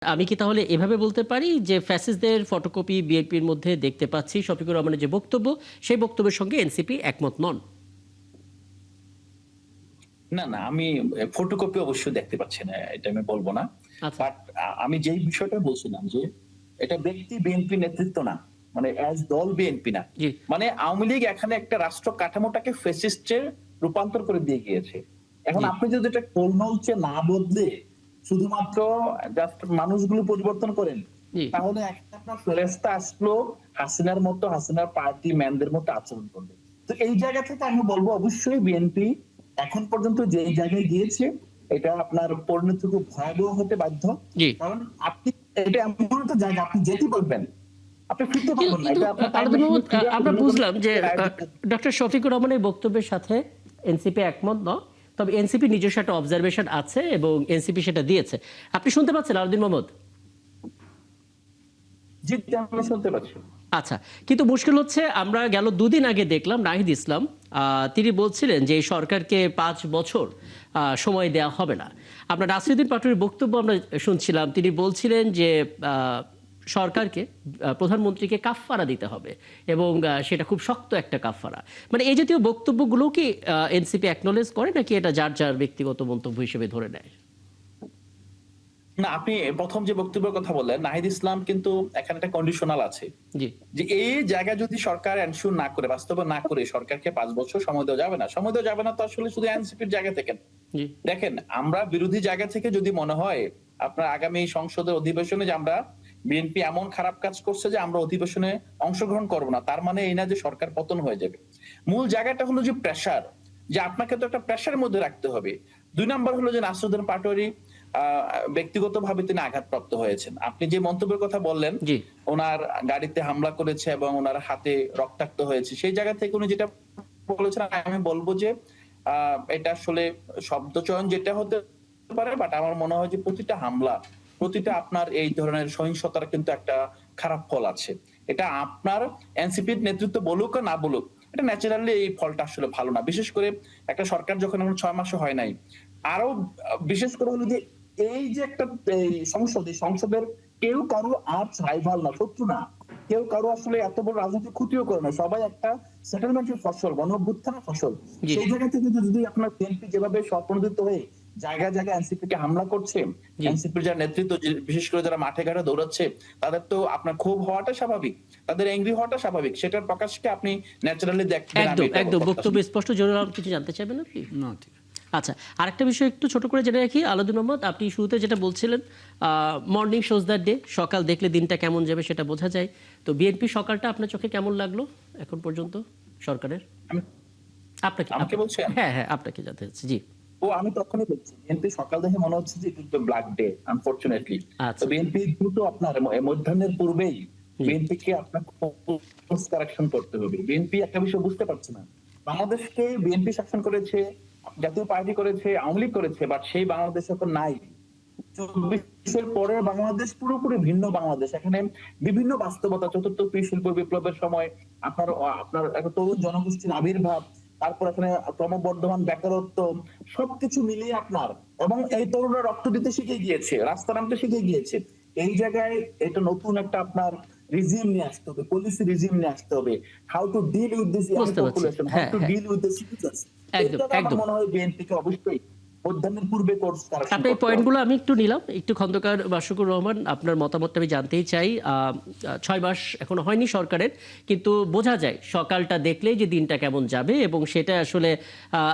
আমি কি তাহলে এভাবে বলতে পারি যে ফ্যাসিস্টদের ফটোকপি বিএনপির মধ্যে দেখতে পাচ্ছি, শফিকুর রহমানের যে বক্তব্য সেই বক্তব্যের সঙ্গে এনসিপি একমত নন? না, না, আমি ফটোকপি অবশ্যই দেখতে পাচ্ছি না। এটা আমি বলব না। আচ্ছা। বাট আমি যেই বিষয়টা বলছিলাম যে এটা ব্যক্তি বিএনপি নেতৃত্ব না। মানে অ্যাজ দল বিএনপি না। জি। মানে আওয়ামী লীগ এখানে একটা রাষ্ট্র কাঠামোটাকে ফ্যাসিস্টে রূপান্তর করে দিয়ে গিয়েছে। এখন জি। আপনি যদি এটা কর্মলচে না বদলে শুধুমাত্র জাস্ট মানুষগুলো পরিবর্তন করেন, জি। তাহলে একটা আপনার ফেরেশতা আসলো হাসিনার মতো, হাসিনার পার্টি ম্যানদের মতো আচরণ করবে। তো এই জায়গা থেকে আমি বলব অবশ্যই বিএনপি এখন পর্যন্ত যে জায়গায় গিয়েছে এটা আপনার পরিণতি খুব ভয়াবহ হতে বাধ্য। জি। কারণ আপনি এটা এমন একটা জায়গা আপনি যেতে পারবেন। আপনি ফিরতে কিন্তু পারবেন না। কিন্তু এটা আপনার টাইম আলাদা মেশিনে মোহাম্মদ, ফিরে আমরা অন্য কোনো বুঝলাম যে আয়োজন করতে ডক্টর শফিকুর রহমানের বক্তব্যের সাথে এনসিপি একমত নয়, তবে এনসিপি নিজস্ব একটা অবজারভেশন আছে এবং এনসিপি সেটা দিয়েছে। আপনি শুনতে পাচ্ছেন আলাউদ্দিন মোহাম্মদ? জি, আমি শুনতে পাচ্ছি। আচ্ছা, কিন্তু মুশকিল হচ্ছে আমরা গেল দুদিন আগে দেখলাম নাহিদ ইসলাম তিনি বলছিলেন যে এই সরকারকে ৫ বছর সময় দেওয়া হবে না। আমরা নাসিরুদ্দিন পাটোয়ারির বক্তব্য আমরা শুনছিলাম, তিনি বলছিলেন যে সরকারকে, প্রধানমন্ত্রীকে কাফফারা দিতে হবে এবং সেটা খুব শক্ত একটা কাফফারা। মানে এই জাতীয় বক্তব্যগুলো কি এনসিপি অ্যাকনলেজ করে, নাকি এটা যার যার ব্যক্তিগত মন্তব্য হিসেবে ধরে নেয়? না, আপনি ১ম যে বক্তব্যের কথা বললেন, নাহিদ ইসলাম কিন্তু এখানে একটা কন্ডিশনাল আছে। জি। যে এই জায়গায় যদি সরকার এনশিওর না করে, বাস্তবায়ন না করে সরকারকে ৫ বছর সময় দেওয়া যাবে না। সময় দেওয়া যাবে না তো আসলে শুধু এনসিপির জায়গা থেকে না। জি। দেখেন, আমরা বিরোধী জায়গা থেকে যদি মনে হয় আপনার আগামী সংসদের অধিবেশনে যে আমরা বিএনপি এমন খারাপ কাজ করছে যে আমরা অধিবেশনে অংশগ্রহণ করব না, তার মানে এই না যে সরকার পতন হয়ে যাবে। মূল জায়গাটা হলো যে প্রেশার, যে আপনাকে তো একটা প্রেশারের মধ্যে রাখতে হবে। ২ নাম্বার হলো যে নাসিরুদ্দিন পাটোয়ারি আ ব্যক্তিগতভাবে তিনি আঘাতপ্রাপ্ত হয়েছেন। আপনি যে মন্তব্যের কথা বললেন, জি। উনার গাড়িতে হামলা করেছে এবং উনার হাতে রক্তাক্ত হয়েছে। সেই জায়গা থেকে উনি যেটা বলেছেন আমি বলব যে আ এটা আসলে শব্দচয়ন যেটা হতে পারে, বাট আমার মনে হয় যে প্রতিটা হামলা, প্রতিটা আপনার এই ধরনের সহিংসতার কিন্তু একটা খারাপ ফল আছে। এটা আপনার এনসিপির নেতৃত্ব বলুক আর না বলুক, এটা ন্যাচারালি এই ফলটা আসলে ভালো না। বিশেষ করে একটা সরকার যখন এখন ৬ মাসও হয় নাই। আরো বিশেষ করে হলো যে এই যে একটা এই সংসদের কেউ কারো আর্চ রাইভাল না, শত্রু না। কেউ কারো আসলে এত বড় রাজনৈতিক ক্ষতিও করে না। সবাই একটা সেটেলমেন্টের ফসল, গণ-অভ্যুত্থানের ফসল। জি। সেই জায়গা থেকে যদি আপনার বিএনপি যেভাবে স্বপ্রণোদিত হয়ে জায়গায়, জায়গায় এনসিপি কে হামলা করছে, জি। এনসিপির যারা নেতৃত্ব বিশেষ করে যারা মাঠে ঘাটে দৌড়াচ্ছে, তাদের তো আপনার ক্ষোভ হওয়াটা স্বাভাবিক। তাদের এংরি হওয়াটা স্বাভাবিক। সেটার প্রকাশকে আপনি ন্যাচারালি দেখবেন, আমি একদম, এটা একদম। প্রত্যাশা বক্তব্য স্পষ্ট। জহিরুল আলম কিছু জানতে চাইবেন আপনি? না, ঠিক আছে। আচ্ছা, আরেকটা বিষয় একটু ছোট করে জেনে রাখি আলাউদ্দিন মোহাম্মদ, আপনি শুরুতে যেটা বলছিলেন মর্নিং শোজ দ্য ডে, সকাল দেখলে দিনটা কেমন যাবে সেটা বোঝা যায়। তো বিএনপি সকালটা আপনার চোখে কেমন লাগলো এখন পর্যন্ত সরকারের? আমি আপনাকে আমাকে আপনাকে বলছেন? হ্যাঁ, হ্যাঁ, আপনাকে জানতে চাচ্ছি। জি। আমি তখনই বলছি বিএনপি সকাল দেখে মনে হচ্ছে যে ইট ব্ল্যাক ডে আনফরচুনেটলি। তো আচ্ছা। বিএনপি দ্রুত আপনার মধ্যাহ্নের পূর্বেই জি। বিএনপিকে আপনার কোর্স কারেকশন করতে হবে। বিএনপি একটা বিষয় বুঝতে পারছে না। বাংলাদেশকে বিএনপি শাসন করেছে, জাতীয় পার্টি করেছে, আওয়ামী লীগ করেছে, বাট সেই বাংলাদেশ এখন নাই। ২৪ পরের বাংলাদেশ পুরোপুরি ভিন্ন বাংলাদেশ। এখানে বিভিন্ন বাস্তবতা, চতুর্থ শিল্প বিপ্লবের সময় আপনার আপনার একটা তরুণ জনগোষ্ঠীর আবির্ভাব, তারপর এখানে ক্রমবর্ধমান বেকারত্ব, সবকিছু মিলিয়ে আপনার এবং এই তরুণরা রক্ত দিতে শিখে গিয়েছে, রাস্তা নামতে শিখে গিয়েছে। এই জায়গায় এটা নতুন একটা আপনার রিজিম নিয়ে আসতে হবে, পলিসি রিজিম নিয়ে আসতে হবে। How to deal with this young বুঝতে পারছি। পপুলেশন, হাউ হ্যাঁ, টু হ্যাঁ। Deal with the citizens. এই একদম, জায়গায় আমার একদম। মনে হয় বিএনপি কে অবশ্যই মধ্যাহ্নের পূর্বে কোর্স কারেকশন আপনার এই করতে হবে। পয়েন্টগুলো আমি একটু নিলাম। একটু খন্দকার বাশিকুর রহমান, আপনার মতামতটা আমি জানতেই চাই। ৬ মাস এখনো হয়নি সরকারের, কিন্তু বোঝা যায় সকালটা দেখলেই যে দিনটা কেমন যাবে, এবং সেটা আসলে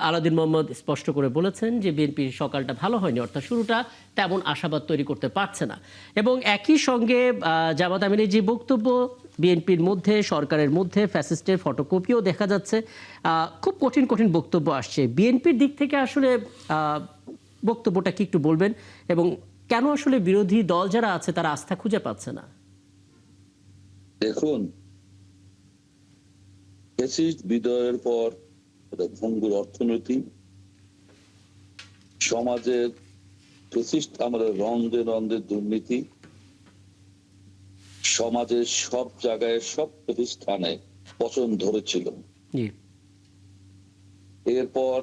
আলাউদ্দিন মোহাম্মদ স্পষ্ট করে বলেছেন যে বিএনপির সকালটা ভালো হয়নি, অর্থাৎ শুরুটা তেমন আশাবাদ তৈরি করতে পারছে না। এবং একই সঙ্গে জামাত আমিরের যে বক্তব্য, বিএনপির মধ্যে, সরকারের মধ্যে ফ্যাসিস্টের ফটোকপিও দেখা যাচ্ছে। খুব কঠিন কঠিন বক্তব্য আসছে বিএনপির দিক থেকে। আসলে বক্তব্যটা কি একটু বলবেন, এবং কেন আসলে বিরোধী দল যারা আছে তারা আস্থা খুঁজে পাচ্ছে না? দেখুন, ফ্যাসিস্ট বিদায়ের পর ভঙ্গুর অর্থনীতি, সমাজের ফ্যাসিস্ট আমাদের রন্ধে রন্ধে দুর্নীতি, সমাজের সব জায়গায় সব প্রতিষ্ঠানে পচন ধরেছিল। জি। এরপর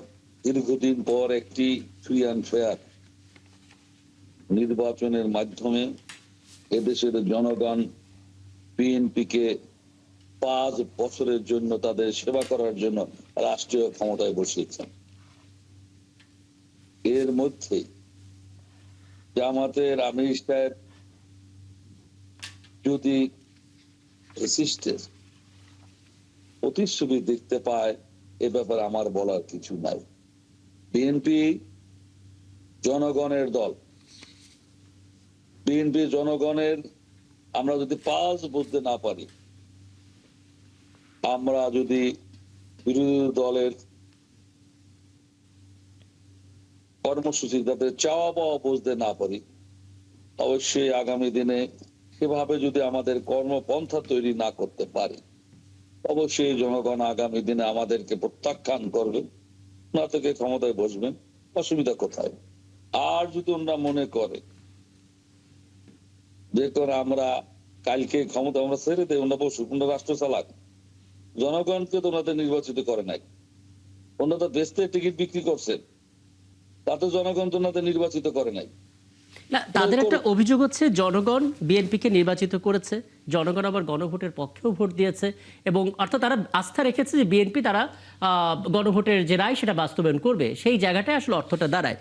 দীর্ঘদিন পর একটি ফ্রি অ্যান্ড ফেয়ার নির্বাচনের মাধ্যমে এদেশের জনগণ বিএনপিকে 5 বছরের জন্য তাদের সেবা করার জন্য রাষ্ট্রীয় ক্ষমতায় বসিয়েছেন। এর মধ্যে জামাতের আমির সাহেব যদি ফ্যাসিস্টের প্রতিচ্ছবি দেখতে পায়, এ ব্যাপারে আমার বলার কিছু নাই। বিএনপি জনগণের দল, বিএনপি জনগণের, আমরা যদি পালস বুঝতে না পারি, আমরা যদি বিরোধী দলের কর্মসূচি যাতে চাওয়া পাওয়া বুঝতে না পারি, অবশ্যই আগামী দিনে সেভাবে যদি আমাদের কর্মপন্থা তৈরি না করতে পারি, অবশ্যই জনগণ আগামী দিনে আমাদেরকে প্রত্যাখ্যান করবে, না থেকে ক্ষমতায় বসবেন। অসুবিধা কোথায়? আর যদি ওনারা মনে করে দেখুন আমরা কালকে ক্ষমতা আমরা ছেড়ে দেয়, ওনারা বসুক, ওনারা রাষ্ট্র চালাক, জনগণকে তো ওনাদের নির্বাচিত করে নাই, ওনারা তো বেচতে টিকিট বিক্রি করছেন, তাতে জনগণ তো ওনাদের নির্বাচিত করে নাই। না, তাদের একটা অভিযোগ হচ্ছে জনগণ বিএনপিকে নির্বাচিত করেছে, জনগণ আবার গণভোটের পক্ষেও ভোট দিয়েছে, এবং অর্থাৎ তারা আস্থা রেখেছে যে বিএনপি তারা গণভোটের যে রায় সেটা বাস্তবায়ন করবে। সেই জায়গাটায় আসলে অর্থটা দাঁড়ায়।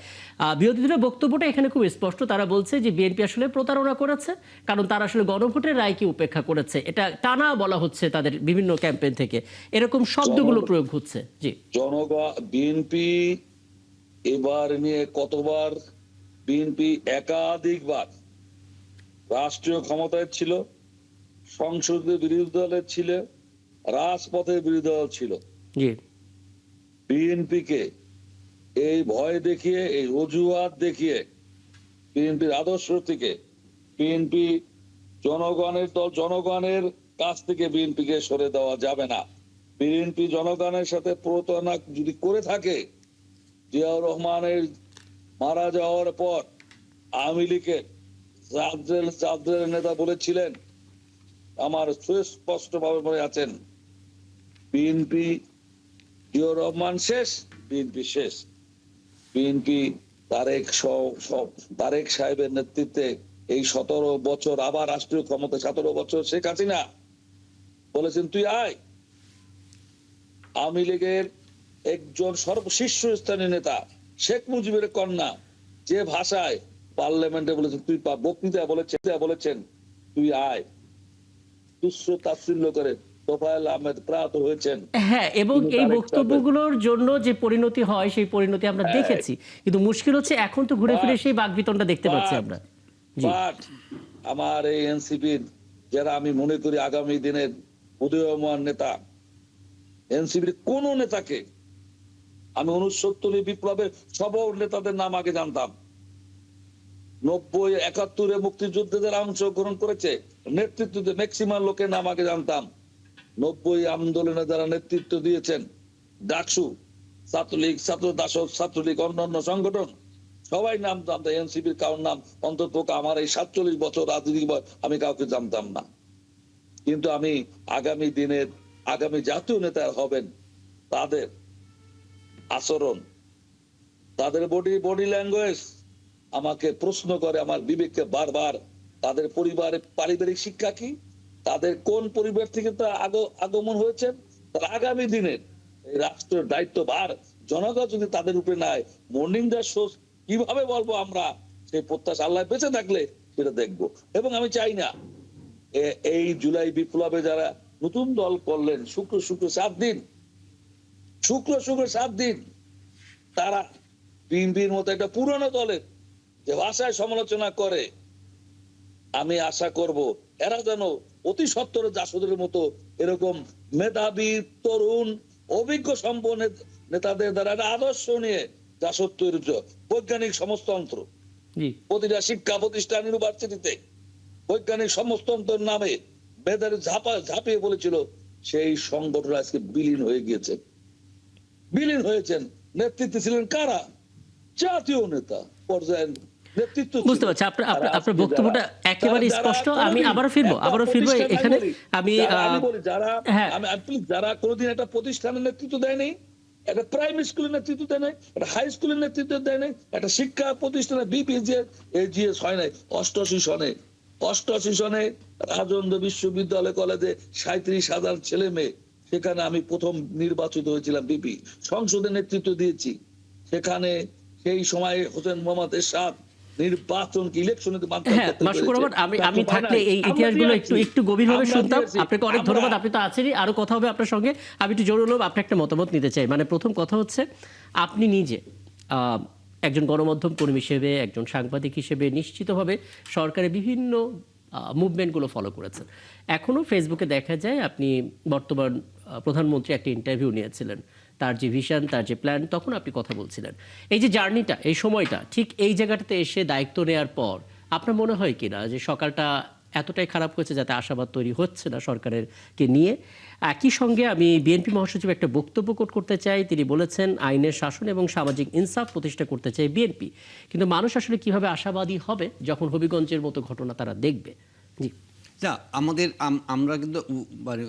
বিরোধীদের বক্তব্যটা এখানে খুব স্পষ্ট, তারা বলছে যে বিএনপি আসলে প্রতারণা করেছে, কারণ তারা আসলে গণভোটের রায়কে উপেক্ষা করেছে। এটা টানা বলা হচ্ছে তাদের বিভিন্ন ক্যাম্পেইন থেকে, এরকম শব্দগুলো প্রয়োগ হচ্ছে। জি, জনগণ বিএনপি এবার নিয়ে কতবার, বিএনপি একাধিকবার রাষ্ট্রীয় ক্ষমতায় ছিল, সংসদে বিরোধী দলের ছিল, রাজপথে বিরোধী দল ছিল। জি, বিএনপিকে এই ভয় দেখিয়ে, এই অজুহাত দেখিয়ে, বিএনপির আদর্শ থেকে, বিএনপি জনগণের দল, জনগণের কাছ থেকে বিএনপিকে সরে দেওয়া যাবে না। বিএনপি জনগণের সাথে প্রতারণা যদি করে থাকে, জিয়াউর রহমানের মারা যাওয়ার পর আওয়ামী লীগের জাদ্রের নেতা বলেছিলেন, আমার সুস্পষ্ট ভাবে মনে আছেন, বিএনপি জিয়াউর রহমান শেষ, বিএনপি শেষ। বিএনপি তারেক সাহেবের নেতৃত্বে এই 17 বছর আবার রাষ্ট্রীয় ক্ষমতা, 17 বছর শেখ হাসিনা বলেছেন তুই আয়। আওয়ামী লীগের একজন শীর্ষস্থানীয় নেতা শেখ মুজিবের কন্যা যে ভাষায় পার্লামেন্টে বলেছেন তুই, বক্তৃতা বলেছেন তুই আয়, তুচ্ছ তাচ্ছিল্য করে তোফায়েল আহমেদ প্রয়াত হয়েছেন। হ্যাঁ, এবং এই বক্তব্যগুলোর জন্য যে পরিণতি হয় সেই পরিণতি আমরা দেখেছি, কিন্তু মুশকিল হচ্ছে এখন তো ঘুরে ফিরে সেই বাকবিতণ্ডা দেখতে পাচ্ছি আমরা। জি, বাট আমার এই এনসিপির যারা আমি মনে করি আগামী দিনের উদীয়মান নেতা, এনসিপির কোন নেতাকে আমি 69 বিপ্লবের সব নেতাদের নাম আগে জানতাম, 90 71 মুক্তিযুদ্ধে যারা অংশগ্রহণ করেছে নেতৃত্ব ম্যাক্সিমাম লোকের নাম আগে জানতাম, 90 আন্দোলনে যারা নেতৃত্ব দিয়েছেন, ডাকসু, ছাত্রলীগ, ছাত্র দাসক, ছাত্রলীগ, অন্যান্য সংগঠন, সবাই নাম জানতাম। এনসিপির কারোর নাম অন্তত আমার এই 47 বছর রাজনীতি আমি কাউকে জানতাম না। কিন্তু আমি আগামী দিনের আগামী জাতীয় নেতা হবেন, তাদের আচরণ, তাদের বডি ল্যাঙ্গুয়েজ আমাকে প্রশ্ন করে, আমার বিবেককে বারবার। তাদের পরিবারের পারিবারিক শিক্ষা কি, তাদের কোন পরিবার থেকে তারা আগমন হয়েছে, তার আগামী দিনের এই রাষ্ট্রের দায়িত্বভার জনগণ যদি তাদের উপরে নেয়, মর্নিং দ্য শো কিভাবে বলবো আমরা, সেই প্রত্যাশা আল্লাহ বেঁচে থাকলে সেটা দেখবো। এবং আমি চাই না এই জুলাই বিপ্লবে যারা নতুন দল করলেন, শুক্র 7 দিন, শুক্র 7 দিন তারা বিএনপির মতো একটা পুরনো দলের যে ভাষায় সমালোচনা করে, আমি আশা করব এরা যেন অতি সত্বর জাসদের মতো এরকম মেধাবী, তরুণ, অভিজ্ঞ সম্পন্ন নেতাদের দ্বারা আদর্শ নিয়ে জাসদ তৈরি, বৈজ্ঞানিক সমাজতন্ত্র, প্রতিটা শিক্ষা প্রতিষ্ঠান, ইউনিভার্সিটিতে বৈজ্ঞানিক সমাজতন্ত্রের নামে মেধাবী ঝাঁপিয়ে বলেছিল, সেই সংগঠন আজকে বিলীন হয়ে গিয়েছে। বিলীন হয়েছেন, নেতৃত্বে ছিলেন কারা? জাতীয় নেতা পর্যায়ের নেতৃত্ব। বুঝতে পারছি আপনার বক্তব্যটা একেবারে স্পষ্ট। আমি আবারও ফিরবো এখানে। আমি বলি যারা কোনোদিন একটা প্রতিষ্ঠানের নেতৃত্ব দেয়নি, একটা প্রাইমারি স্কুলের নেতৃত্ব দেয় নাই, একটা হাই স্কুলের নেতৃত্ব দেয় নাই, একটা শিক্ষা প্রতিষ্ঠানের বিপিজিএস হয় নাই 88 সনে, 88 সনে রাজেন্দ্র বিশ্ববিদ্যালয় কলেজে 37,000 ছেলে মেয়ে, সেখানে আমি প্রথম নির্বাচিত হয়েছিলাম বিপি, সংসদে নেতৃত্ব দিয়েছি। সেখানে সেই সময় হোসেন মোহাম্মদ এরশাদ নির্বাচনকে ইলেকশনে হ্যাঁ, মাশকুর রহমান, আমি থাকলে এই ইতিহাসগুলো একটু গভীরভাবে শুনতাম। আপনাকে অনেক ধন্যবাদ, আপনি তো আছেনই, আরো কথা হবে আপনার সঙ্গে। আমি একটু জোর হলো আপনি একটা মতামত নিতে চাই। মানে প্রথম কথা হচ্ছে, আপনি নিজে একজন গণমাধ্যম কর্মী হিসেবে, একজন সাংবাদিক হিসেবে নিশ্চিতভাবে সরকারের বিভিন্ন মুভমেন্টগুলো ফলো করেছেন। এখনো ফেসবুকে দেখা যায় আপনি বর্তমান প্রধানমন্ত্রী একটা ইন্টারভিউ নিয়েছিলেন, তার যে ভিশন, তার যে প্ল্যান, তখন আপনি কথা বলছিলেন। এই যে জার্নিটা, এই সময়টা, ঠিক এই জায়গাটাতে এসে দায়িত্ব নেওয়ার পর আপনার মনে হয় কিনা যে সকালটা এতটাই খারাপ হয়েছে যাতে আশাবাদ তৈরি হচ্ছে না সরকারের কে নিয়ে? একই সঙ্গে আমি বিএনপি মহাসচিব একটা বক্তব্য কোট করতে চাই। তিনি বলেছেন আইনের শাসন এবং সামাজিক ইনসাফ প্রতিষ্ঠা করতে চাই বিএনপি, কিন্তু মানুষ আসলে কিভাবে আশাবাদী হবে যখন হবিগঞ্জের মতো ঘটনা তারা দেখবে? জি, না, আমরা কিন্তু মানে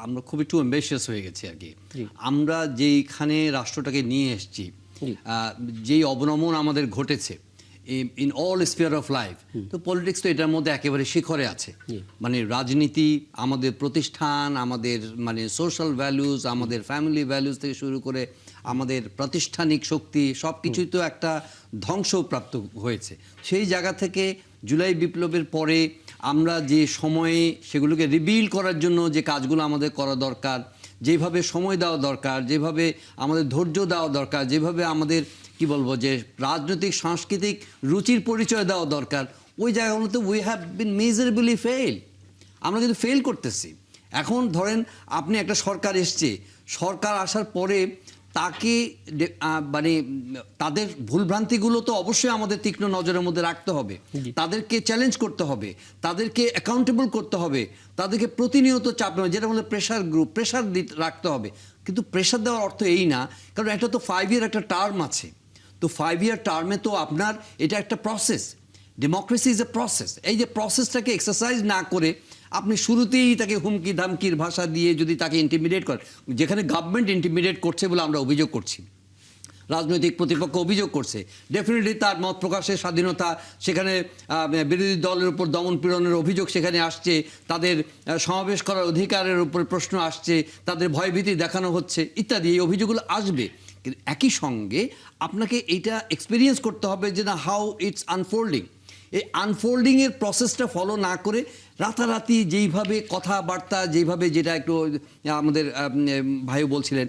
আমরা খুব একটু অ্যাম্বিশিয়াস হয়ে গেছি আর কি। আমরা যেইখানে রাষ্ট্রটাকে নিয়ে এসেছি, যেই অবনমন আমাদের ঘটেছে in all spear of life, তো পলিটিক্স তো এটার মধ্যে একেবারে শিখরে আছে। মানে রাজনীতি, আমাদের প্রতিষ্ঠান, আমাদের মানে সোশ্যাল ভ্যালুজ, আমাদের ফ্যামিলি ভ্যালুজ থেকে শুরু করে আমাদের প্রাতিষ্ঠানিক শক্তি, সব কিছুই তো একটা ধ্বংসপ্রাপ্ত হয়েছে। সেই জায়গা থেকে জুলাই বিপ্লবের পরে আমরা যে সময়ে সেগুলোকে রিবিল্ড করার জন্য যে কাজগুলো আমাদের করা দরকার, যেভাবে সময় দেওয়া দরকার, যেভাবে আমাদের ধৈর্য দেওয়া দরকার, যেভাবে আমাদের কি বলবো যে রাজনৈতিক সাংস্কৃতিক রুচির পরিচয় দেওয়া দরকার, ওই জায়গাগুলোতে উই হ্যাভ বিন মেজারেবলি ফেল। আমরা কিন্তু ফেল করতেছি। এখন ধরেন আপনি একটা সরকার এসছে, সরকার আসার পরে তাকে মানে তাদের ভুলভ্রান্তিগুলো তো অবশ্যই আমাদের তীক্ষ্ণ নজরের মধ্যে রাখতে হবে, তাদেরকে চ্যালেঞ্জ করতে হবে, তাদেরকে অ্যাকাউন্টেবল করতে হবে, তাদেরকে প্রতিনিয়ত চাপ নেওয়া, যেটা বলে প্রেশার গ্রুপ, প্রেশার রাখতে হবে। কিন্তু প্রেশার দেওয়ার অর্থ এই না, কারণ একটা তো 5 ইয়ার একটা টার্ম আছে, তো 5 ইয়ার টার্মে তো আপনার এটা একটা process, democracy is a process. এই যে প্রসেসটাকে এক্সারসাইজ না করে আপনি শুরুতেই তাকে হুমকি ধামকির ভাষা দিয়ে যদি তাকে ইন্টিমিডেট করেন, যেখানে গভর্নমেন্ট ইন্টিমিডেট করছে বলে আমরা অভিযোগ করছি, রাজনৈতিক প্রতিপক্ষ অভিযোগ করছে, ডেফিনেটলি তার মত প্রকাশের স্বাধীনতা, সেখানে বিরোধী দলের উপর দমন পীড়নের অভিযোগ সেখানে আসছে, তাদের সমাবেশ করার অধিকারের উপর প্রশ্ন আসছে, তাদের ভয়ভীতি দেখানো হচ্ছে ইত্যাদি, এই অভিযোগগুলো আসবে। কিন্তু একই সঙ্গে আপনাকে এইটা এক্সপিরিয়েন্স করতে হবে যে না, হাউ ইটস আনফোল্ডিং। এই আনফোল্ডিংয়ের প্রসেসটা ফলো না করে রাতারাতি যেইভাবে কথাবার্তা, যেইভাবে, যেটা একটু আমাদের ভাইও বলছিলেন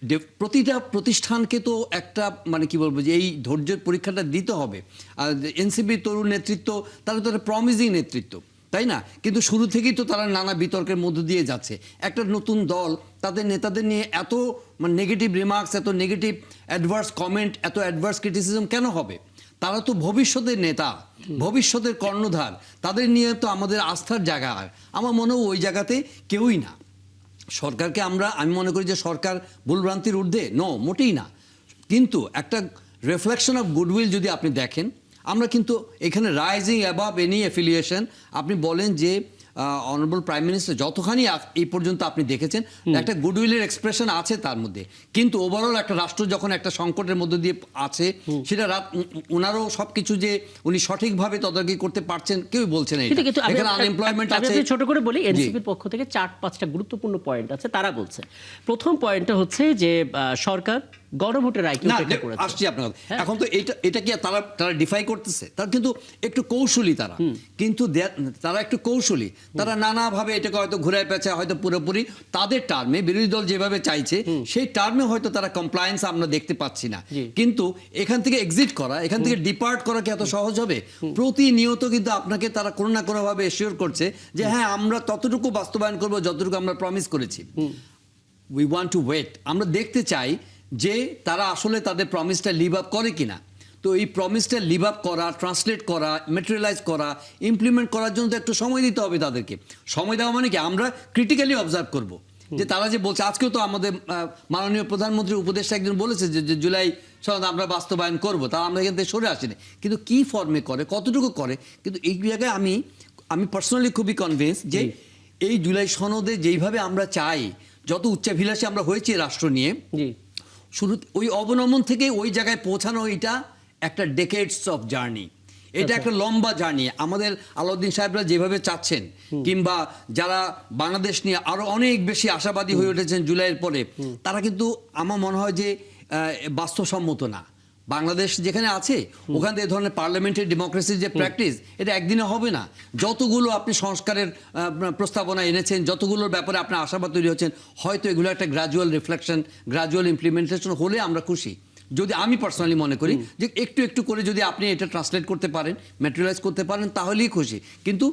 যে প্রতিটা প্রতিষ্ঠানকে তো একটা মানে কি বলবো যে এই ধৈর্যের পরীক্ষাটা দিতে হবে। আর এনসিপি তরুণ নেতৃত্ব, তারা তো একটা প্রমিজিং নেতৃত্ব, তাই না? কিন্তু শুরু থেকেই তো তারা নানা বিতর্কের মধ্য দিয়ে যাচ্ছে। একটা নতুন দল তাদের নেতাদের নিয়ে এত মানে নেগেটিভ রিমার্কস, এত নেগেটিভ অ্যাডভার্স কমেন্ট, এত অ্যাডভার্স ক্রিটিসিজম কেন হবে? তারা তো ভবিষ্যতের নেতা, ভবিষ্যতের কর্ণধার, তাদের নিয়ে তো আমাদের আস্থার জায়গা। আমার মনে হয় ওই জায়গাতে কেউই না। সরকারকে আমি মনে করি যে সরকার ভুলভ্রান্তির ঊর্ধ্বে, মোটেই না। কিন্তু একটা রিফ্লেকশন অফ গুডউইল যদি আপনি দেখেন, আমরা কিন্তু এখানে রাইজিং অ্যাবাভ এনি অ্যাফিলিয়েশন, আপনি বলেন যে অনারেবল প্রাইম মিনিস্টার যতখানি এই পর্যন্ত আপনি দেখেছেন একটা গুডউইলের এক্সপ্রেশন আছে তার মধ্যে, কিন্তু ওভারঅল একটা রাষ্ট্র যখন একটা সংকটের মধ্যে দিয়ে আছে, সেটা ওনারও সবকিছু যে উনি সঠিকভাবে তদারকি করতে পারছেন কেউ বলছে না। এখানে আনএমপ্লয়মেন্ট আছে। ছোট করে বলি, এনসিপির পক্ষ থেকে 4-5টা গুরুত্বপূর্ণ পয়েন্ট আছে, তারা বলছে। প্রথম পয়েন্টটা হচ্ছে যে সরকার গণভোটের রায়কে উপেক্ষা করেছে। আসছি আপনার এখন তো এটা কি তারা ডিফাই করতেছে? তারা কিন্তু একটু কৌশলী, তারা একটু কৌশলী, তারা নানাভাবে এটাকে হয়তো ঘুরায় পেঁচায়, হয়তো পুরোপুরি তাদের টার্মে বিরোধী দল যেভাবে চাইছে সেই টার্মে হয়তো তারা কমপ্লায়েন্স আমরা দেখতে পাচ্ছি না। কিন্তু এখান থেকে এক্সিট করা, এখান থেকে ডিপার্ট করা কি এত সহজ হবে? প্রতিনিয়ত কিন্তু আপনাকে তারা কোনো না কোনো ভাবে এশিওর করছে যে হ্যাঁ, আমরা ততটুকু বাস্তবায়ন করবো যতটুকু আমরা প্রমিস করেছি। উই ওয়ান্ট টু ওয়েট, আমরা দেখতে চাই যে তারা আসলে তাদের প্রমিসটা লিভ আপ করে কিনা। তো এই প্রমিসটা লিভ আপ করা, ট্রান্সলেট করা, ম্যাটেরিয়ালাইজ করা, ইমপ্লিমেন্ট করার জন্য তো একটু সময় দিতে হবে তাদেরকে। সময় দেওয়া মানে কি, আমরা ক্রিটিক্যালি অবজার্ভ করব যে তারা যে বলছে। আজকেও তো আমাদের মাননীয় প্রধানমন্ত্রীর উপদেষ্টা একজন বলেছে যে জুলাই সনদ আমরা বাস্তবায়ন করবো, তা আমরা এখান থেকে সরে আসিনি। কিন্তু কি ফর্মে করে, কতটুকু করে, কিন্তু এই জায়গায় আমি পার্সোনালি খুবই কনভিন্স যে এই জুলাই সনদে যেইভাবে আমরা চাই, যত উচ্চাভিলাষী আমরা হয়েছি রাষ্ট্র নিয়ে, শুরু ওই অবনমন থেকে ওই জায়গায় পৌঁছানো, এটা একটা ডেকেডস অফ জার্নি। এটা একটা লম্বা জার্নি। আমাদের আলাউদ্দিন সাহেবরা যেভাবে চাচ্ছেন, কিংবা যারা বাংলাদেশ নিয়ে আরো অনেক বেশি আশাবাদী হয়ে উঠেছেন জুলাইয়ের পরে, তারা কিন্তু আমার মনে হয় যে বাস্তবসম্মত না। বাংলাদেশ যেখানে আছে ওখানে এই ধরনের পার্লামেন্টারি ডেমোক্রেসির যে প্র্যাকটিস, এটা একদিনে হবে না। যতগুলো আপনি সংস্কারের প্রস্তাবনা এনেছেন, যতগুলোর ব্যাপারে আপনার আশাবাদ তৈরি হচ্ছেন, হয়তো এগুলো একটা গ্রাজুয়াল রিফ্লেকশন, গ্রাজুয়াল ইমপ্লিমেন্টেশন হলে আমরা খুশি। যদি আমি পার্সোনালি মনে করি যে একটু একটু করে যদি আপনি এটা ট্রান্সলেট করতে পারেন, ম্যাটেরিয়ালাইজ করতে পারেন, তাহলেই খুশি। কিন্তু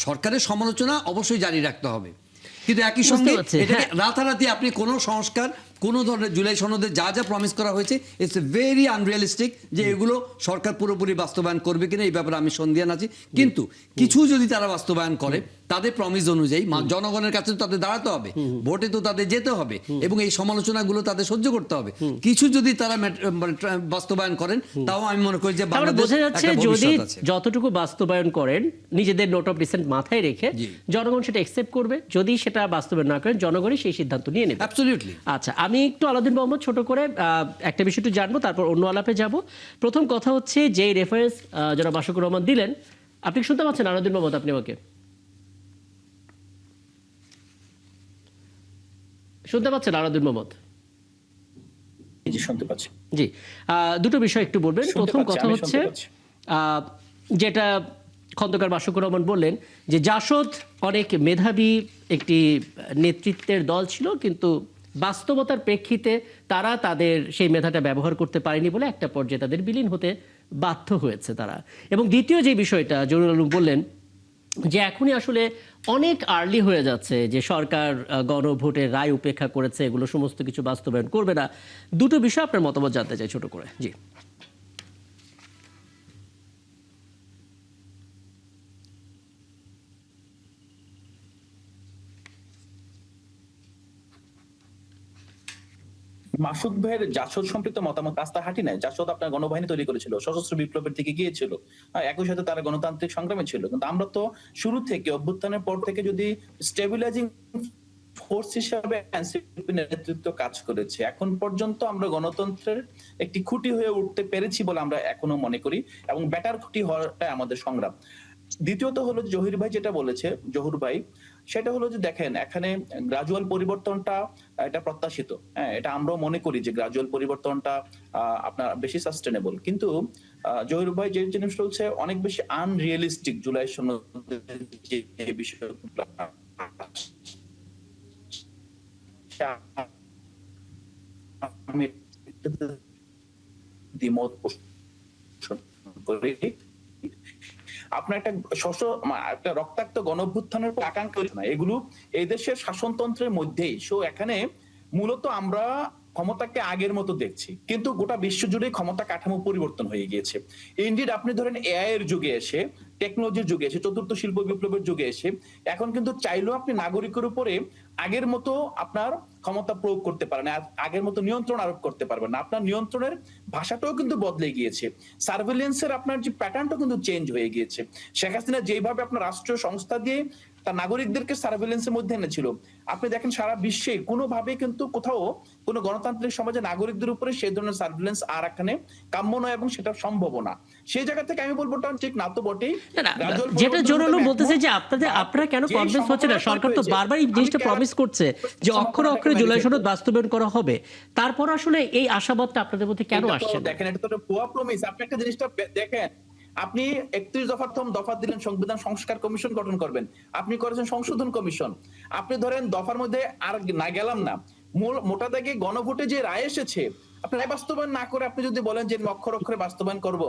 সরকারের সমালোচনা অবশ্যই জারি রাখতে হবে, কিন্তু একই সঙ্গে এটাকে রাতারাতি আপনি কোনো সংস্কার, কোনো ধরনের জুলাই সনদে যা যা প্রমিস করা হয়েছে, ইটস এ ভেরি আনরিয়ালিস্টিক যে এগুলো সরকার পুরোপুরি বাস্তবায়ন করবে কিনা এই ব্যাপারে আমি সন্দিহান আছি। কিন্তু কিছু যদি তারা বাস্তবায়ন করে তাদের প্রমিস অনুযায়ী, জনগণের কাছে তো তাদের দাঁড়াতে হবে, ভোটে তো তাদের যেতে হবে, এবং এই সমালোচনাগুলো তাদের সহ্য করতে হবে। কিছু যদি তারা বাস্তবায়ন করেন, তাও আমি মনে করি যে বোঝা যাচ্ছে যদি যতটুকু বাস্তবায়ন করেন নিজেদের নোট অফ ডিসেন্ট মাথায় রেখে জনগণ সেটা একসেপ্ট করবে। যদি সেটা বাস্তবায়ন না করেন, জনগণই সেই সিদ্ধান্ত নিয়ে নেবে। অ্যাবসলিউটলি। আচ্ছা, আমি একটু আলাউদ্দিন মোহাম্মদ ছোট করে একটা বিষয় একটু জানবো, তারপর অন্য আলাপে যাব। প্রথম কথা হচ্ছে যে রেফারেন্স যারা মাশরুকুর রহমান দিলেন, আপনি শুনতে পাচ্ছেন আলাউদ্দিন মোহাম্মদ? আপনি আমাকে শুনতে পাচ্ছেন আলাউদ্দিন মোহাম্মদ? জি, শুনতে পাচ্ছি। জি, দুটো বিষয় একটু বলবেন। প্রথম কথা হচ্ছে যেটা খন্দকার মাশরুকুর রহমান বললেন যে জাসদ অনেক মেধাবী একটি নেতৃত্বের দল ছিল, কিন্তু বাস্তবতার প্রেক্ষিতে তারা তাদের সেই মেধাটা ব্যবহার করতে পারেনি বলে একটা পর্যায়ে তাদের বিলীন হতে বাধ্য হয়েছে তারা। এবং দ্বিতীয় যে বিষয়টা জহুরুল আলম বললেন যে এখনই আসলে অনেক আর্লি হয়ে যাচ্ছে, যে সরকার গণভোটের রায় উপেক্ষা করেছে, এগুলো সমস্ত কিছু বাস্তবায়ন করবে না। দুটো বিষয় আপনার মতামত জানতে চাই ছোট করে। জি, মাসুদ ভাইয়ের জাসদ সম্পৃক্ত মতামত রাস্তা হাঁটি নাই। জাসদ আপনার গণবাহিনী তৈরি করেছিল, সশস্ত্র বিপ্লবের দিকে গিয়েছিল, একই সাথে তারা গণতান্ত্রিক সংগ্রামে ছিল। কিন্তু আমরা তো শুরু থেকে, অভ্যুত্থানের পর থেকে যদি স্টেবিলাইজিং ফোর্স হিসাবে এনসিপি নেতৃত্ব কাজ করেছে, এখন পর্যন্ত আমরা গণতন্ত্রের একটি খুঁটি হয়ে উঠতে পেরেছি বলে আমরা এখনো মনে করি, এবং বেটার খুঁটি হওয়াটাই আমাদের সংগ্রাম। দ্বিতীয়ত হলো জহির ভাই যেটা বলেছে, জহুর ভাই, সেটা হলো যে দেখেন এখানে গ্রাজুয়াল পরিবর্তনটা এটা প্রত্যাশিত। হ্যাঁ, এটা আমরাও মনে করি যে গ্রাজুয়াল পরিবর্তনটা আপনার বেশি সাস্টেনেবল। কিন্তু জহির ভাই যে জিনিস বলছে অনেক বেশি আনরিয়েলিস্টিক। জুলাই সনদের যে বিষয়গুলো আমি দ্বিমত পোষণ করি। আপনার একটা রক্তাক্ত গণঅভ্যুত্থানের আকাঙ্ক্ষা না, এগুলো এই দেশের শাসনতন্ত্রের মধ্যেই। সো এখানে মূলত আমরা ক্ষমতাকে আগের মতো দেখছি, কিন্তু গোটা বিশ্ব জুড়ে ক্ষমতা কাঠামো পরিবর্তন হয়ে গিয়েছে। ইনডিড আপনি ধরেন এআই এর যুগে এসে, টেকনোলজির যুগে এসে, চতুর্থ শিল্প বিপ্লবের যুগে এসে এখন কিন্তু চাইলেও আপনি নাগরিকের উপরে আগের মতো আপনার ক্ষমতা প্রয়োগ করতে পারেন না, আগের মতো নিয়ন্ত্রণ আরোপ করতে পারবেন না। আপনার নিয়ন্ত্রণের ভাষাটাও কিন্তু বদলে গিয়েছে, সার্ভেলেন্সের আপনার যে প্যাটার্নটাও কিন্তু চেঞ্জ হয়ে গিয়েছে। শেখ হাসিনা যেভাবে আপনার রাষ্ট্রীয় সংস্থা দিয়ে তার নাগরিকদেরকে সার্ভেলেন্সের মধ্যে এনেছিল, আপনি দেখেন সারা বিশ্বে কোনোভাবে কিন্তু কোথাও কোনো গণতান্ত্রিক সমাজে নাগরিকদের উপরে সেই ধরনের সার্ভেলেন্স আর এখানে কাম্য নয়, এবং সেটা সম্ভব না। সেই জায়গা থেকে আমি বলবো ঠিক না তো বটেই। যেটা জোরালো বলতেছে যে আপনারা কেন কনভিন্স হচ্ছে না? সরকার তো বারবার এই জিনিসটা প্রমিস করছে যে অক্ষরে অক্ষরে জুলাই সনদ বাস্তবায়ন করা হবে, তারপর আসলে এই আশাবাদটা আপনাদের মধ্যে কেন আসছে? দেখেন, এটা তো ভুয়া প্রমিস। আপনি একটা জিনিসটা দেখেন, আপনি 31 দফার দফা দিলেন সংবিধান সংস্কার কমিশন গঠন করবেন, আপনি করেছেন সংশোধন কমিশন। আপনি ধরেন দফার মধ্যে আর না গেলাম না, মোটা দাগে গণভোটে যে রায় এসেছে, আপনি রায় বাস্তবায়ন না করে আপনি যদি বলেন যে অক্ষর অক্ষরে বাস্তবায়ন করব,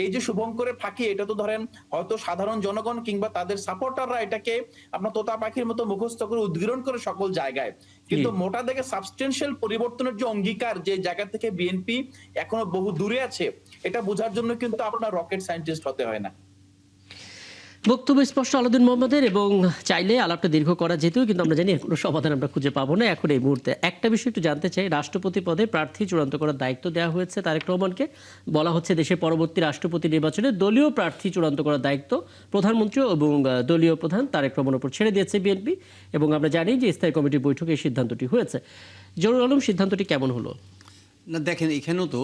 এই যে শুভঙ্করের ফাঁকি, এটা তো ধরেন হয়তো সাধারণ জনগণ কিংবা তাদের সাপোর্টাররা এটাকে আপনার তোতা পাখির মতো মুখস্থ করে উদ্গীরণ করে সকল জায়গায়। কিন্তু মোটা দাগে সাবস্টেন্সিয়াল পরিবর্তনের যে অঙ্গীকার, যে জায়গা থেকে বিএনপি এখনো বহু দূরে আছে, এটা বোঝার জন্য কিন্তু আপনার রকেট সায়েন্টিস্ট হতে হয় না। বক্তব্য স্পষ্ট আলাউদ্দিন মোহাম্মদের, এবং চাইলে আলাপটা দীর্ঘ করা যেত, কিন্তু আমরা জানি কোনো সমাধান আমরা খুঁজে পাবো না এখন এই মুহূর্তে। একটা বিষয় একটু জানতে চাই, রাষ্ট্রপতি পদে প্রার্থী চূড়ান্ত করার দায়িত্ব দেওয়া হয়েছে তারেক রহমানকে। বলা হচ্ছে দেশের পরবর্তী রাষ্ট্রপতি নির্বাচনে দলীয় প্রার্থী চূড়ান্ত করার দায়িত্ব প্রধানমন্ত্রী এবং দলীয় প্রধান তারেক রহমানের উপর ছেড়ে দিয়েছে বিএনপি, এবং আমরা জানি যে স্থায়ী কমিটির বৈঠকে এই সিদ্ধান্তটি হয়েছে। জহুরুল আলম, সিদ্ধান্তটি কেমন হলো? না দেখেন এখানেও তো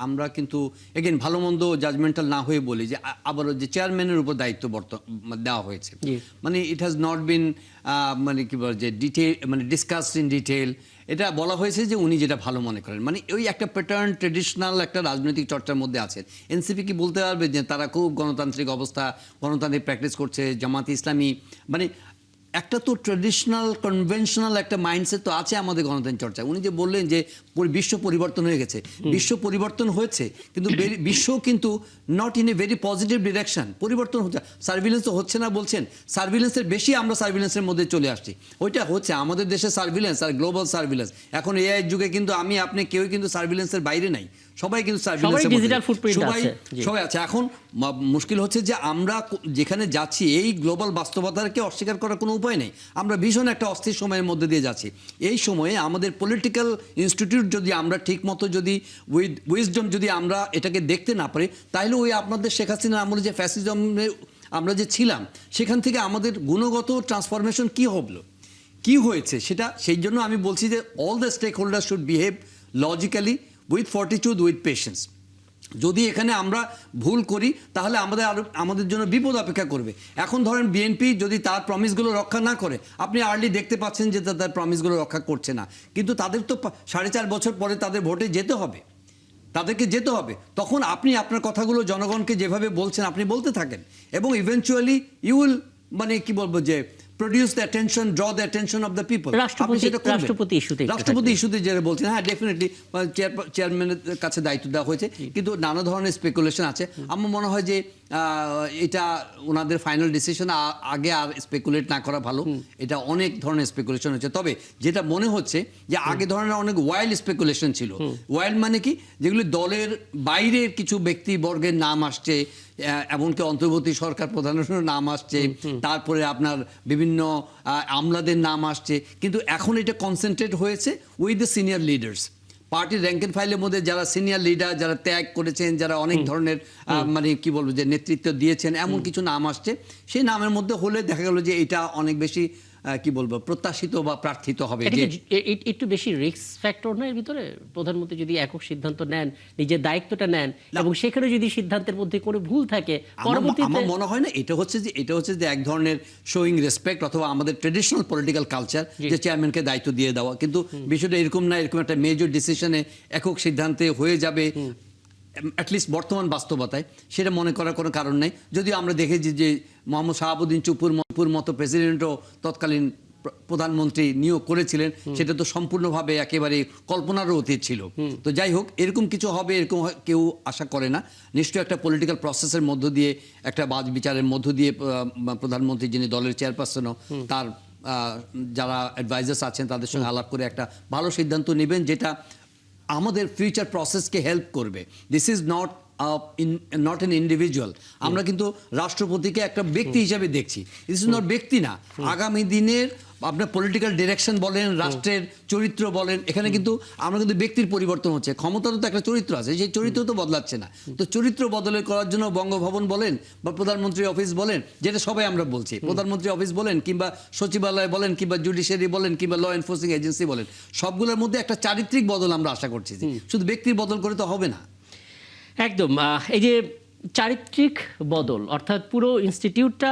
আমরা কিন্তু এগেন ভালো মন্দ জাজমেন্টাল না হয়ে বলি যে আবারও যে চেয়ারম্যানের উপর দায়িত্ব দেওয়া হয়েছে, মানে ইট হ্যাজ নট বিন মানে কি বলে যে ডিটেল মানে ডিসকাসড ইন ডিটেল। এটা বলা হয়েছে যে উনি যেটা ভালো মনে করেন, মানে ওই একটা প্যাটার্ন ট্রেডিশনাল একটা রাজনৈতিক চর্চার মধ্যে আছেন। এনসিপি কি বলতে পারবে যে তারা খুব গণতান্ত্রিক অবস্থা, গণতান্ত্রিক প্র্যাকটিস করছে, জামাত ইসলামী, মানে একটা তো ট্রেডিশনাল কনভেনশনাল একটা মাইন্ডসেট তো আছে আমাদের গণতন্ত্র চর্চা। উনি যে বললেন যে বিশ্ব পরিবর্তন হয়ে গেছে, বিশ্ব পরিবর্তন হয়েছে কিন্তু বিশ্ব কিন্তু not in a very positive direction, পরিবর্তন হচ্ছে। সার্ভিলেন্স তো হচ্ছে না বলছেন, সার্ভিলেন্সের বেশি আমরা সার্ভিলেন্সের মধ্যে চলে আসছি। ওইটা হচ্ছে আমাদের দেশে সার্ভিলেন্স আর গ্লোবাল সার্ভিলেন্স। এখন এআই যুগে কিন্তু আমি আপনি কেউ কিন্তু সার্ভিলেন্সের বাইরে নাই, সবাই কিন্তু সার্ভিলেন্সের সবাই আছে। এখন মুশকিল হচ্ছে যে আমরা যেখানে যাচ্ছি এই গ্লোবাল বাস্তবতাকে অস্বীকার করার কোনো উপায় নেই। আমরা ভীষণ একটা অস্থির সময়ের মধ্যে দিয়ে যাচ্ছি। এই সময়ে আমাদের পলিটিক্যাল ইনস্টিটিউট যদি আমরা ঠিক মতো যদি উইজডম যদি আমরা এটাকে দেখতে না পারি, তাহলে ওই আপনাদের শেখ হাসিনার আমলে যে ফ্যাসিজমে আমরা যে ছিলাম সেখান থেকে আমাদের গুণগত ট্রান্সফরমেশন কি হলো, কি হয়েছে সেটা। সেই জন্য আমি বলছি যে all the stakeholder should behave logically with fortitude with patience. যদি এখানে আমরা ভুল করি তাহলে আমাদের জন্য বিপদ অপেক্ষা করবে। এখন ধরেন বিএনপি যদি তার প্রমিসগুলো রক্ষা না করে, আপনি আর্লি দেখতে পাচ্ছেন যে তার প্রমিসগুলো রক্ষা করছে না, কিন্তু তাদের তো 4.5 বছর পরে তাদের ভোটে যেতে হবে, তাদেরকে যেতে হবে। তখন আপনি আপনার কথাগুলো জনগণকে যেভাবে বলছেন আপনি বলতে থাকেন এবং ইভেনচুয়ালি ইউ উইল মানে কি বলবো যে produce the attention, draw the attention of the people. রাষ্ট্রপতি ইস্যুতে যেটা বলছেন, হ্যাঁ ডেফিনেটলি চেয়ারম্যানের কাছে দায়িত্ব দেওয়া হয়েছে, কিন্তু নানা ধরনের স্পেকুলেশন আছে। আমার মনে হয় যে এটা ওনাদের ফাইনাল ডিসিশন, আগে আর স্পেকুলেট না করা ভালো। এটা অনেক ধরনের স্পেকুলেশন হচ্ছে, তবে যেটা মনে হচ্ছে যে আগে ধরনের অনেক ওয়াইল্ড স্পেকুলেশন ছিল। ওয়াইল্ড মানে কি, যেগুলি দলের বাইরের কিছু ব্যক্তিবর্গের নাম আসছে, এমনকি অন্তর্বর্তী সরকার প্রধানেরও নাম আসছে, তারপরে আপনার বিভিন্ন আমলাদের নাম আসছে, কিন্তু এখন এটা কনসেন্ট্রেট হয়েছে উইথ দ্য সিনিয়র লিডার্স। পার্টির র্যাঙ্ক এন্ড ফাইলের মধ্যে যারা সিনিয়র লিডার, যারা ত্যাগ করেছেন, যারা অনেক ধরনের মানে কি বলবো যে নেতৃত্ব দিয়েছেন, এমন কিছু নাম আসছে। সেই নামের মধ্যে হলে দেখা গেল যে এটা অনেক বেশি কি বলবো প্রত্যাশিত বা প্রার্থিত হবে। একটু বেশি রিস্ক ফ্যাক্টর না এর ভিতরে? প্রধানমন্ত্রী যদি একক সিদ্ধান্ত নেন, নিজের দায়িত্বটা নেন এবং সেখানে যদি সিদ্ধান্তের মধ্যে কোনো ভুল থাকে পরবর্তীতে, আমার মনে হয় না এটা হচ্ছে যে এক ধরনের শোয়িং রেসপেক্ট অথবা আমাদের ট্রেডিশনাল পলিটিক্যাল কালচার যে চেয়ারম্যানকে দায়িত্ব দিয়ে দেওয়া, কিন্তু বিষয়টা এরকম না। এরকম একটা মেজর ডিসিশনে একক সিদ্ধান্তে হয়ে যাবে অ্যাটলিস্ট বর্তমান বাস্তবতায়, সেটা মনে করার কোনো কারণ নেই। যদিও আমরা দেখেছি যে মোহাম্মদ শাহাবুদ্দিন চুপুর মতো প্রেসিডেন্টও তৎকালীন প্রধানমন্ত্রী নিয়োগ করেছিলেন, সেটা তো সম্পূর্ণভাবে একেবারে কল্পনারও অতীত ছিল। তো যাই হোক, এরকম কিছু হবে এরকম কেউ আশা করে না। নিশ্চয়ই একটা পলিটিক্যাল প্রসেসের মধ্য দিয়ে, একটা বাজ বিচারের মধ্য দিয়ে প্রধানমন্ত্রী যিনি দলের চেয়ারপারসনও তার যারা অ্যাডভাইজার্স আছেন তাদের সঙ্গে আলাপ করে একটা ভালো সিদ্ধান্ত নেবেন, যেটা আমাদের ফিউচার প্রসেসকে হেল্প করবে। This is not an individual. আমরা কিন্তু রাষ্ট্রপতিকে একটা ব্যক্তি হিসেবে দেখছি, দিস ইজ নট ব্যক্তি না। আগামী দিনের আপনার পলিটিক্যাল ডিরেকশন বলেন, রাষ্ট্রের চরিত্র বলেন, এখানে কিন্তু আমরা কিন্তু ব্যক্তির পরিবর্তন হচ্ছে। ক্ষমতারও তো একটা চরিত্র আছে, সেই চরিত্র তো বদলাচ্ছে না। তো চরিত্র বদলে করার জন্য বঙ্গভবন বলেন বা প্রধানমন্ত্রী অফিস বলেন, যেটা সবাই আমরা বলছি, প্রধানমন্ত্রী অফিস বলেন কিংবা সচিবালয় বলেন কিংবা জুডিশিয়ারি বলেন কিংবা ল এনফোর্সিং এজেন্সি বলেন, সবগুলোর মধ্যে একটা চারিত্রিক বদল আমরা আশা করছি। শুধু ব্যক্তির বদল করে তো হবে না। একদম। এই যে চারিত্রিক বদল, অর্থাৎ পুরো ইনস্টিটিউটটা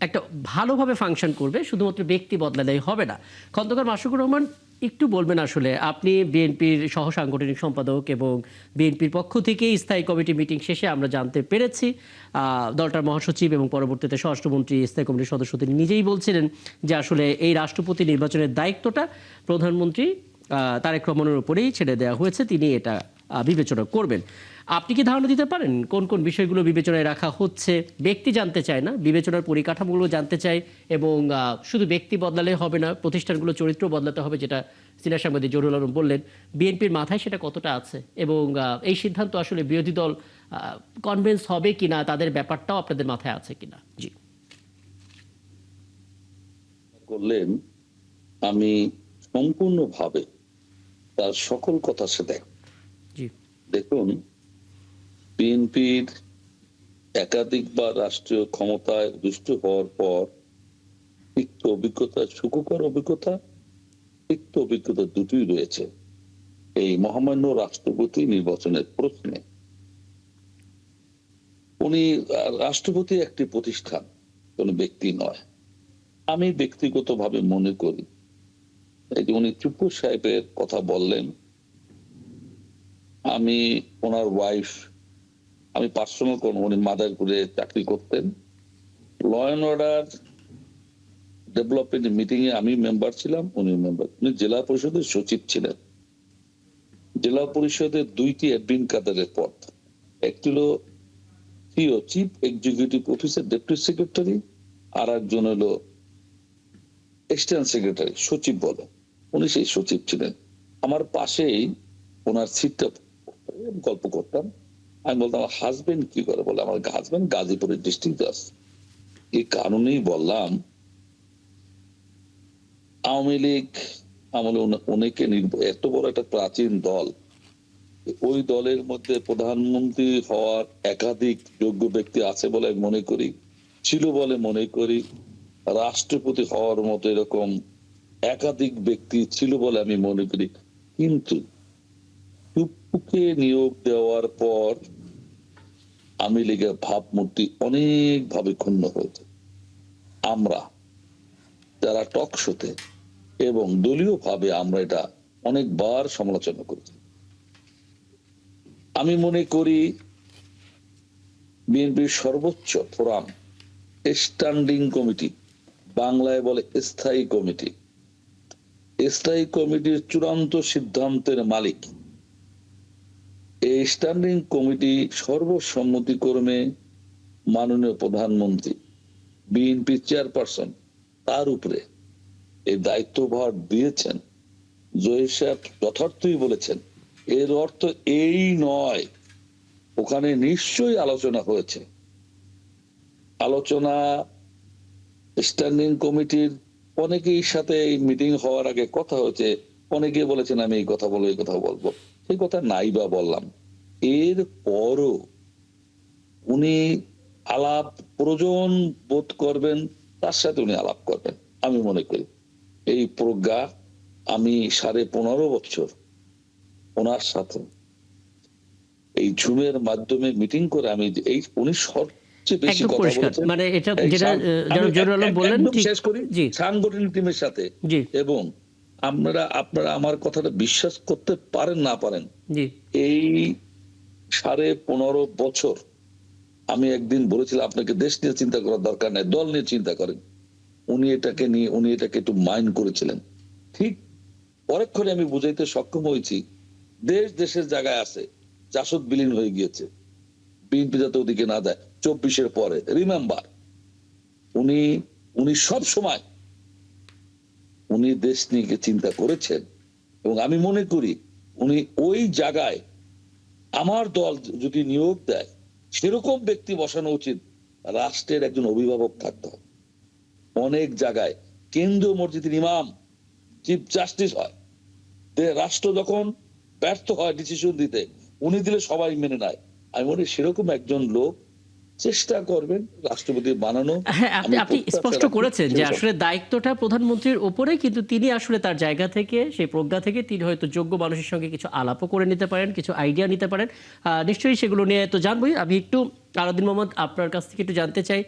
একটা ভালোভাবে ফাংশন করবে, শুধুমাত্র ব্যক্তি বদলালেই হবে না। খন্দকার মাশরুকুর রহমান, একটু বলবেন আসলে আপনি বিএনপির সহ সাংগঠনিক সম্পাদক এবং বিএনপির পক্ষ থেকে স্থায়ী কমিটি মিটিং শেষে আমরা জানতে পেরেছি দলটার মহাসচিব এবং পরবর্তীতে স্বরাষ্ট্রমন্ত্রী স্থায়ী কমিটির সদস্য তিনি নিজেই বলছিলেন যে আসলে এই রাষ্ট্রপতি নির্বাচনের দায়িত্বটা প্রধানমন্ত্রী তারেক রহমানের উপরেই ছেড়ে দেওয়া হয়েছে, তিনি এটা বিবেচনা করবেন। আপনি কি ধারণা দিতে পারেন কোন কোন বিষয়গুলো বিবেচনায় রাখা হচ্ছে? ব্যক্তি জানতে চায় না, বিবেচনার পরিকাঠামোগুলো জানতে চাই, এবং শুধু ব্যক্তি বদলালে হবে না, প্রতিষ্ঠানগুলো চরিত্র বদলাতে হবে, যেটা সিনিয়র সাংবাদিক জহুরুল আলম বললেন। বিএনপির মাথায় সেটা কতটা আছে এবং এই সিদ্ধান্ত আসলে বিরোধী দল কনভিন্স হবে কিনা, তাদের ব্যাপারটাও আপনাদের মাথায় আছে কিনা? জি করলেন, আমি সম্পূর্ণভাবে তার সকল কথা সে দেখুন, বিএনপির একাধিকবার রাষ্ট্রীয় ক্ষমতায় দুষ্ট হওয়ার পর তিক্ত অভিজ্ঞতা, সুখকর অভিজ্ঞতা, তিক্ত অভিজ্ঞতা দুটোই রয়েছে। এই মহামান্য রাষ্ট্রপতি নির্বাচনের প্রশ্নে উনি রাষ্ট্রপতি একটি প্রতিষ্ঠান, কোন ব্যক্তি নয়। আমি ব্যক্তিগতভাবে মনে করি এই যে উনি চুপ্পু সাহেবের কথা বললেন, আমি ওনার ওয়াইফ, আমি পার্সোনাল কোন, উনি মাদারপুরে চাকরি করতেন। Law and order development meeting এ আমি মেম্বার ছিলাম, উনি মেম্বার। উনি জেলা পরিষদের সচিব ছিলেন। জেলা পরিষদের 2টি অ্যাডমিন কাদারের পদ, একটি হলো chief executive officer deputy secretary, আর একজন হলো এক্সটেন্ট সেক্রেটারি, সচিব বলে। উনি সেই সচিব ছিলেন। আমার পাশেই ওনার সিটটা, গল্প করতাম। আমি বলতাম আমার হাজবেন্ড কি করে, বলে আমার হাজবেন্ড গাজীপুরের ডিস্ট্রিক্ট আছে। এই কারণেই বললাম আওয়ামী লীগ আমলে অনেকে এত বড় একটা প্রাচীন দল, ওই দলের মধ্যে প্রধানমন্ত্রী হওয়ার একাধিক যোগ্য ব্যক্তি আছে বলে আমি মনে করি, ছিল বলে মনে করি। রাষ্ট্রপতি হওয়ার মতো এরকম একাধিক ব্যক্তি ছিল বলে আমি মনে করি। কিন্তু চুপ্পুকে নিয়োগ দেওয়ার পর আওয়ামী লীগের ভাবমূর্তি অনেক ভাবে ক্ষুণ্ণ হয়েছে। আমরা যারা টক শোতে এবং দলীয় ভাবে আমরা এটা অনেকবার সমালোচনা করেছি। আমি মনে করি বিএনপির সর্বোচ্চ ফোরাম, স্ট্যান্ডিং কমিটি, বাংলায় বলে স্থায়ী কমিটি, স্থায়ী কমিটির চূড়ান্ত সিদ্ধান্তের মালিক। এই স্ট্যান্ডিং কমিটি সর্বসম্মতিক্রমে মাননীয় প্রধানমন্ত্রী, বিএনপি চেয়ারপারসন, তার উপরে এই দায়িত্বভার দিয়েছেন। জহির সাহেব যথার্থই বলেছেন, এর অর্থ এই নয়, ওখানে নিশ্চয়ই আলোচনা হয়েছে। আলোচনা স্ট্যান্ডিং কমিটির অনেকের সাথে এই মিটিং হওয়ার আগে কথা হয়েছে, অনেকে বলেছেন আমি এই কথা বলবো, এই কথা বলবো, সেই কথা নাই বা বললাম। এর পরও উনি আলাপ প্রয়োজন বোধ করবেন, তার সাথে উনি আলাপ করবেন। আমি মনে করি এই প্রজ্ঞা, আমি 15.5 বছর ওনার সাথে এই জুমের মাধ্যমে মিটিং করে আমি এই উনি সবচেয়ে বেশি একদম কথা পরিষ্কার, বলেছেন। মানে এটা যেটা জরুরি আলম বললেন ঠিক। শেষ করি জি, সাংগঠনিক টিমের সাথে। জি, এবং আপনারা আমার কথাটা বিশ্বাস করতে পারেন না পারেন, জি, এই 15.5 বছর আমি একদিন বলেছিলাম আপনাকে দেশ নিয়ে চিন্তা করার দরকার নাই, দল নিয়ে চিন্তা করেন। উনি এটাকে একটু মাইন্ড করেছিলেন। ঠিক পরক্ষণে আমি বুঝাইতে সক্ষম হয়েছি, দেশের জায়গায় আছে, জাসদ বিলীন হয়ে গিয়েছে, বিএনপি যাতে ওদিকে না যায় 24-এর পরে। রিমেম্বার, উনি সব সময় উনি দেশ নিয়ে চিন্তা করেছেন। এবং আমি মনে করি উনি ওই জায়গায় আমার দল যদি নিয়োগ দেয়, সেরকম ব্যক্তি বসানো উচিত। রাষ্ট্রের একজন অভিভাবক থাকতে হবে। অনেক জায়গায় কেন্দ্রীয় মসজিদের ইমাম চিফ জাস্টিস হয়, রাষ্ট্র যখন ব্যর্থ হয় ডিসিশন দিতে, উনি দিলে সবাই মেনে নেয়। আমি মনে করি সেরকম একজন লোক চেষ্টা করবেন রাষ্ট্রপতি বানানো। হ্যাঁ, আপনি স্পষ্ট করেছেন যে আসলে দায়িত্বটা প্রধানমন্ত্রীর উপরে, কিন্তু তিনি আসলে তার জায়গা থেকে, সেই প্রজ্ঞা থেকে তিনি হয়তো যোগ্য মানুষের সঙ্গে কিছু আলাপও করে নিতে পারেন, কিছু আইডিয়া নিতে পারেন। নিশ্চয়ই সেগুলো নিয়ে তো জানবই। আমি একটু আলাউদ্দিন মোহাম্মদ আপনার কাছ থেকে একটু জানতে চাই,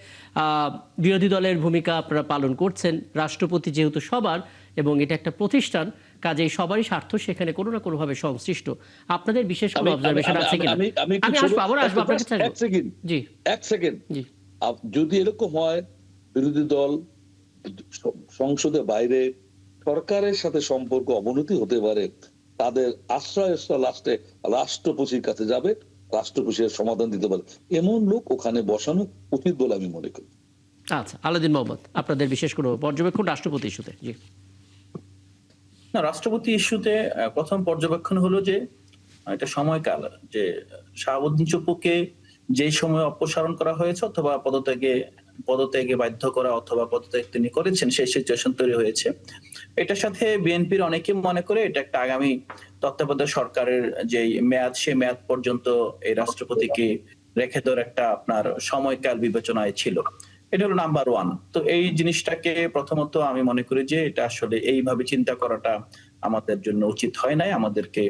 বিরোধী দলের ভূমিকা আপনারা পালন করছেন, রাষ্ট্রপতি যেহেতু সবার এবং এটা একটা প্রতিষ্ঠান, কাজেই সবারই স্বার্থ সেখানে কোনো না কোনোভাবে সংশ্লিষ্ট। আপনাদের বিশেষ কোনো অবজারভেশন আছে কিনা? আমি আসবো, আবার আসবো আপনার কাছে। জি, এক সেকেন্ড। জি, যদি এরকম হয় বিরোধী দল সংসদের বাইরে সরকারের সাথে সম্পর্ক অবনতি হতে পারে, তাদের আশ্রয় লাস্টে রাষ্ট্রপতির কাছে যাবে, রাষ্ট্রপতির সমাধান দিতে পারে, এমন লোক ওখানে বসানো উচিত বলে আমি মনে করি। আচ্ছা, আলাউদ্দিন মোহাম্মদ আপনাদের বিশেষ কোনো পর্যবেক্ষণ রাষ্ট্রপতি ইস্যুতে? জি, না, রাষ্ট্রপতি ইস্যুতে প্রথম পর্যবেক্ষণ হলো যে এটা সময়কাল, যে শাহাবুদ্দিন চুপ্পুকে যেই সময় অপসারণ করা হয়েছে অথবা পদত্যাগে বাধ্য করা অথবা পদত্যাগ তিনি করেছেন, সেই সিচুয়েশন তৈরি হয়েছে। এটার সাথে বিএনপির অনেকে মনে করে এটা একটা আগামী তত্ত্বাবধায়ক সরকারের যে মেয়াদ, সেই মেয়াদ পর্যন্ত এই রাষ্ট্রপতিকে রেখে দেওয়ার একটা আপনার সময়কাল বিবেচনায় ছিল। এটা হলো নাম্বার 1। তো এই জিনিসটাকে প্রথমত আমি মনে করি যে এটা আসলে এইভাবে চিন্তা করাটা আমাদের জন্য উচিত হয় নাই। আমাদেরকে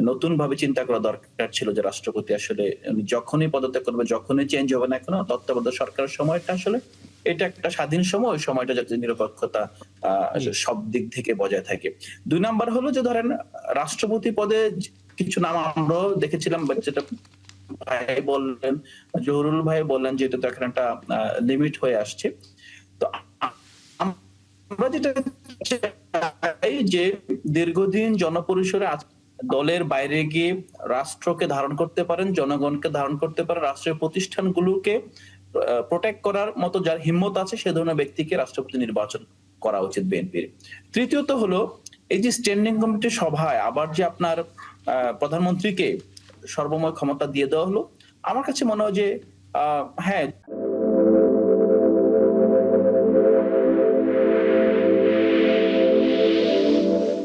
নতুন ভাবে চিন্তা করা দরকার ছিল যে রাষ্ট্রপতি আসলে যখনই পদত্যাগ করবে, যখনই চেঞ্জ হবে না কেন, তত্ত্বাবধায়ক সরকারের সময়টা আসলে এটা একটা স্বাধীন সময়, ওই সময়টা যাতে নিরপেক্ষতা সব দিক থেকে বজায় থাকে। 2 নাম্বার হলো যে ধরেন রাষ্ট্রপতি পদে কিছু নাম আমরাও দেখেছিলাম, যেটা ভাই বললেন, জহুরুল ভাই বললেন যে এটা তো এখন একটা লিমিট হয়ে আসছে। তো আমরা যেটা চাই যে দীর্ঘদিন জনপরিসরে দলের বাইরে গিয়ে রাষ্ট্রকে ধারণ করতে পারেন, জনগণকে ধারণ করতে পারেন, রাষ্ট্রের প্রতিষ্ঠানগুলোকে প্রোটেক্ট করার মতো যার হিম্মত আছে সে ধরনের ব্যক্তিকে রাষ্ট্রপতি নির্বাচন করা উচিত বিএনপির। তৃতীয়ত হলো এই যে স্ট্যান্ডিং কমিটির সভায় আবার যে আপনার প্রধানমন্ত্রীকে সর্বময় ক্ষমতা দিয়ে দেওয়া হলো, আমার কাছে মনে হয় যে হ্যাঁ